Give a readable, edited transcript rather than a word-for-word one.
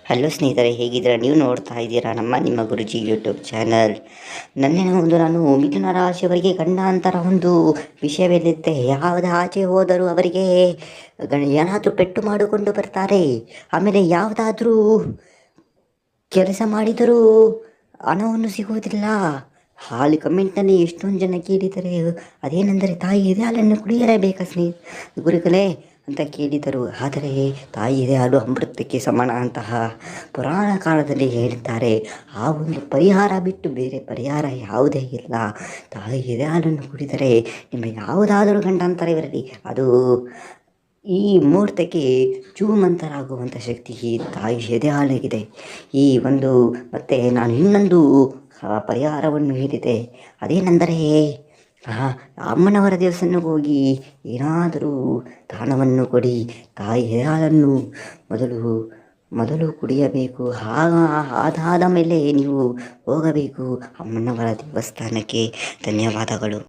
Hello ಸ್ನೇಹಿತರೆ, ಹೇಗಿದ್ದೀರಾ? ನೀವು ನೋಡ್ತಾ ಇದ್ದೀರಾ ನಿಮ್ಮ ಗುರುಜಿ ಯೂಟ್ಯೂಬ್ ಚಾನಲ್. ನಾನು ಮಿಥುನ ರಾಶಿಯವರಿಗೆ ಗಂಡಾಂತರ ಒಂದು ವಿಷಯವಿರುತ್ತೆ. ಯಾವುದೇ ಆಚೆ ಹೋದರೂ ಅವರಿಗೆ ಏನಾದರೂ ಪೆಟ್ಟು ಮಾಡಿಕೊಂಡು ಬರ್ತಾರೆ. ಆಮೇಲೆ ಯಾವುದಾದ್ರೂ ಕೆಲಸ ಮಾಡಿದರೂ ಹಣವನ್ನು ಸಿಗುವುದಿಲ್ಲ. ಹಾಲು ಕಮೆಂಟ್ನಲ್ಲಿ ಎಷ್ಟೊಂದು ಜನ ಕೇಳಿದರೆ, ಅದೇನೆಂದರೆ ತಾಯಿ ಇದೆ ಹಾಲನ್ನು ಕುಡಿಯಲೇಬೇಕಾ ಗುರುಗಳೇ ಅಂತ ಕೇಳಿದರು. ಆದರೆ ತಾಯಿ ಇದೆ ಹಾಲು ಅಮೃತಕ್ಕೆ ಸಮಾನ ಅಂತಹ ಪುರಾಣ ಕಾಲದಲ್ಲಿ ಹೇಳಿದ್ದಾರೆ. ಆ ಒಂದು ಪರಿಹಾರ ಬಿಟ್ಟು ಬೇರೆ ಪರಿಹಾರ ಯಾವುದೇ ಇಲ್ಲ. ತಾಯಿ ಎದೆ ಹಾಲನ್ನು ಕುಡಿದರೆ ನಿಮಗೆ ಯಾವುದಾದರೂ ಗಂಡಾಂತರ ಇರಲಿ, ಅದು ಈ ಮುಹೂರ್ತಕ್ಕೆ ಜೂಮಂತರಾಗುವಂಥ ಶಕ್ತಿ ಈ ತಾಯಿ ಎದೆ ಹಾಲಿಗಿದೆ. ಈ ಒಂದು ಮತ್ತು ನಾನು ಇನ್ನೊಂದು ಪರಿಹಾರವನ್ನು ಹೇಳಿದೆ. ಅದೇನೆಂದರೆ ಅಮ್ಮನವರ ದೇವಸ್ಥಾನಕ್ಕೆ ಹೋಗಿ ಏನಾದರೂ ದಾನವನ್ನು ಕೊಡಿ. ತಾಯಿ ಎದೆ ಹಾಲನ್ನು ಮೊದಲು ಕುಡಿಯಬೇಕು. ಅದಾದ ಮೇಲೆ ನೀವು ಹೋಗಬೇಕು ಅಮ್ಮನವರ ದೇವಸ್ಥಾನಕ್ಕೆ. ಧನ್ಯವಾದಗಳು.